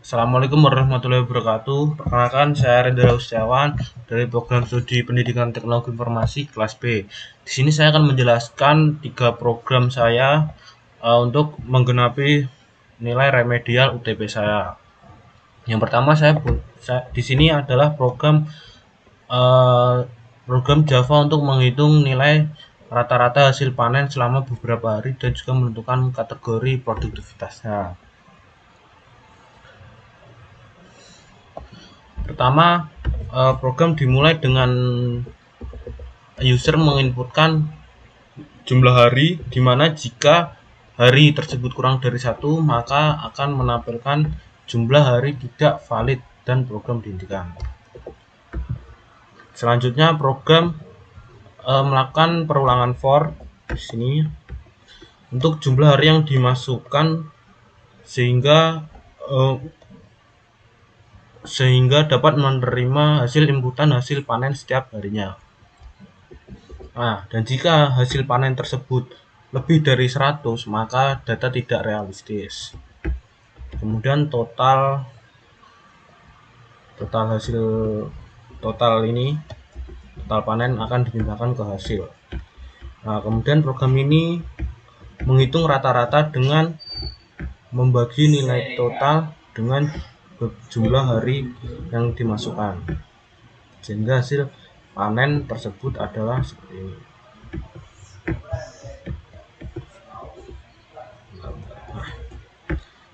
Assalamualaikum warahmatullahi wabarakatuh. Perkenalkan, saya Rendra Ustiawan dari Program Studi Pendidikan Teknologi Informasi kelas B. Di sini saya akan menjelaskan 3 program saya untuk menggenapi nilai remedial UTB saya. Yang pertama saya di sini adalah program Java untuk menghitung nilai rata-rata hasil panen selama beberapa hari dan juga menentukan kategori produktivitasnya. Pertama, program dimulai dengan user menginputkan jumlah hari, di mana jika hari tersebut kurang dari 1, maka akan menampilkan jumlah hari tidak valid dan program dihentikan. Selanjutnya program melakukan perulangan for di sini untuk jumlah hari yang dimasukkan sehingga dapat menerima hasil inputan hasil panen setiap harinya. Nah, dan jika hasil panen tersebut lebih dari 100, maka data tidak realistis. Kemudian total panen akan dipindahkan ke hasil. Nah, kemudian program ini menghitung rata-rata dengan membagi nilai total dengan jumlah hari yang dimasukkan, sehingga hasil panen tersebut adalah seperti ini.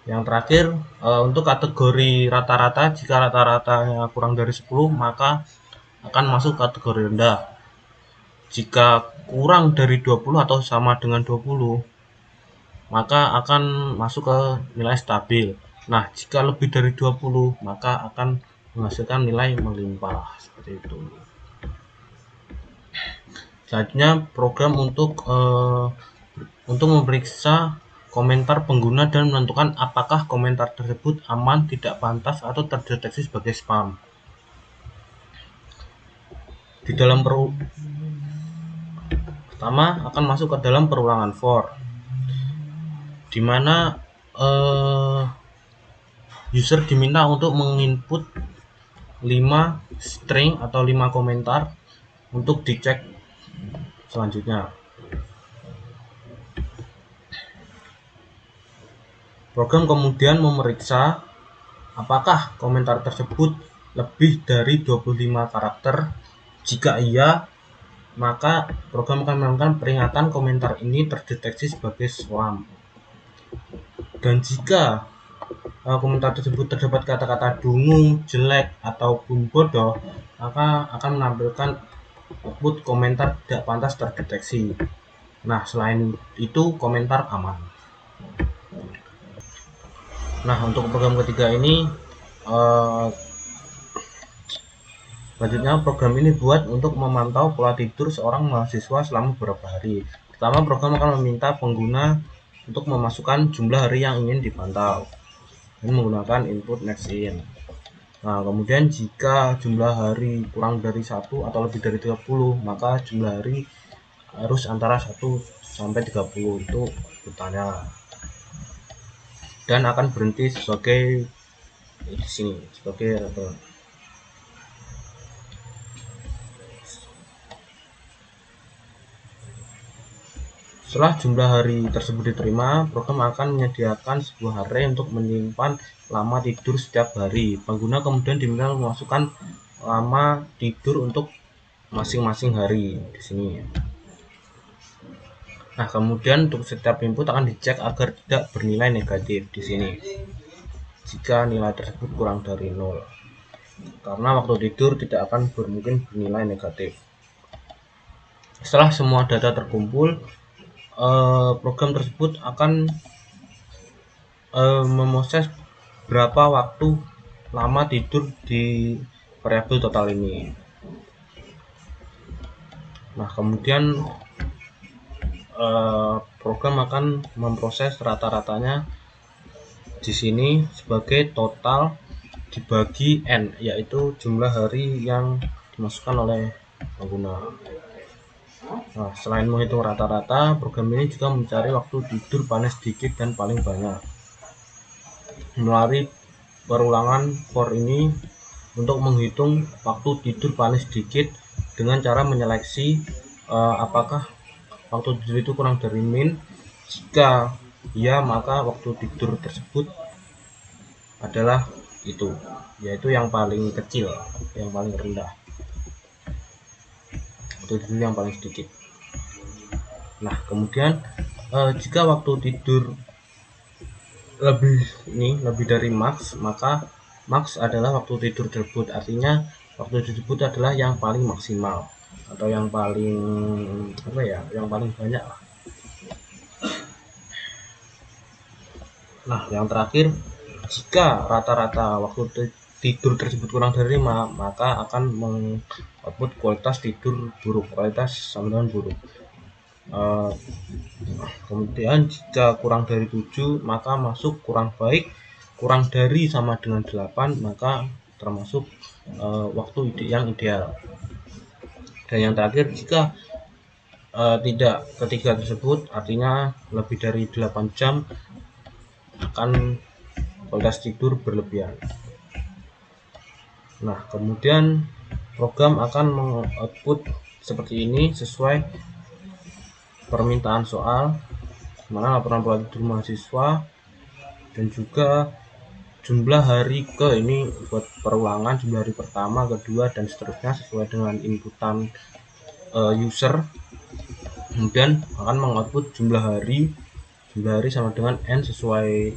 Yang terakhir, untuk kategori rata-rata, jika rata-ratanya kurang dari 10, maka akan masuk kategori rendah. Jika kurang dari 20 atau sama dengan 20, maka akan masuk ke nilai stabil. Nah, jika lebih dari 20, maka akan menghasilkan nilai melimpah, seperti itu. Selanjutnya, program untuk memeriksa komentar pengguna dan menentukan apakah komentar tersebut aman, tidak pantas, atau terdeteksi sebagai spam. Di dalam pertama akan masuk ke dalam perulangan for, di mana user diminta untuk menginput 5 string atau 5 komentar untuk dicek selanjutnya. Program kemudian memeriksa apakah komentar tersebut lebih dari 25 karakter. Jika iya, maka program akan melakukan peringatan komentar ini terdeteksi sebagai spam. Dan jika komentar tersebut terdapat kata-kata dungu, jelek, ataupun bodoh, maka akan menampilkan output komentar tidak pantas terdeteksi. Nah, selain itu komentar aman. Nah, untuk program ketiga ini selanjutnya program ini buat untuk memantau pola tidur seorang mahasiswa selama beberapa hari. Pertama, program akan meminta pengguna untuk memasukkan jumlah hari yang ingin dipantau dan menggunakan input next in. Nah, kemudian jika jumlah hari kurang dari 1 atau lebih dari 30, maka jumlah hari harus antara 1 sampai 30 itu urutannya. Dan akan berhenti sebagai di sini sebagai error. Setelah jumlah hari tersebut diterima, program akan menyediakan sebuah array untuk menyimpan lama tidur setiap hari. Pengguna kemudian diminta memasukkan lama tidur untuk masing-masing hari di sini. Nah, kemudian untuk setiap input akan dicek agar tidak bernilai negatif di sini. Jika nilai tersebut kurang dari 0, karena waktu tidur tidak akan mungkin bernilai negatif. Setelah semua data terkumpul, program tersebut akan memproses berapa waktu lama tidur di variabel total ini. Nah, kemudian program akan memproses rata-ratanya di sini sebagai total dibagi n, yaitu jumlah hari yang dimasukkan oleh pengguna. Nah, selain menghitung rata-rata, program ini juga mencari waktu tidur paling sedikit dan paling banyak melalui perulangan for ini untuk menghitung waktu tidur paling sedikit dengan cara menyeleksi apakah waktu tidur itu kurang dari min. Jika ya, maka waktu tidur tersebut adalah itu, yaitu yang paling kecil, yang paling rendah, waktu tidur yang paling sedikit. Nah, kemudian jika waktu tidur lebih dari max, maka max adalah waktu tidur tersebut. Artinya waktu tersebut adalah yang paling maksimal atau yang paling yang paling banyak. Nah, yang terakhir, jika rata-rata waktu tidur tersebut kurang dari 5, maka akan mengoutput kualitas tidur buruk, kualitas sama dengan buruk. Kemudian jika kurang dari 7, maka masuk kurang baik, kurang dari sama dengan 8, maka termasuk waktu yang ideal. Dan yang terakhir, jika tidak ketiga tersebut, artinya lebih dari 8 jam, akan kualitas tidur berlebihan. Nah, kemudian program akan mengoutput seperti ini sesuai permintaan soal, mana laporan pola tidur mahasiswa, dan juga jumlah hari ini buat perulangan, jumlah hari pertama, kedua, dan seterusnya sesuai dengan inputan user. Kemudian akan mengoutput jumlah hari sama dengan n sesuai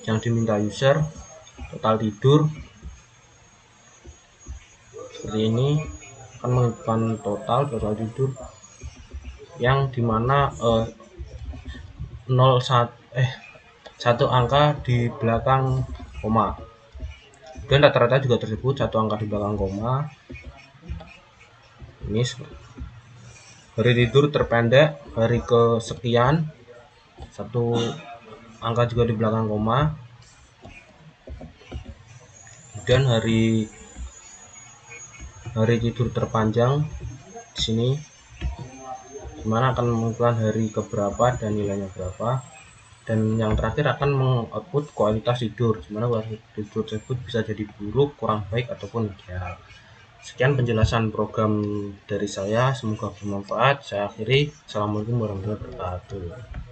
yang diminta user, total tidur seperti ini, akan menentukan total tidur yang dimana 1 angka di belakang koma, dan rata-rata juga tersebut 1 angka di belakang koma. Ini hari tidur terpendek, hari kesekian, 1 angka juga di belakang koma. Dan hari tidur terpanjang di sini, dimana akan menentukan hari keberapa dan nilainya berapa. Dan yang terakhir akan mengoutput kualitas tidur, dimana kualitas tidur tersebut bisa jadi buruk, kurang baik, ataupun ideal. Sekian penjelasan program dari saya, semoga bermanfaat. Saya akhiri. Assalamualaikum warahmatullahi wabarakatuh.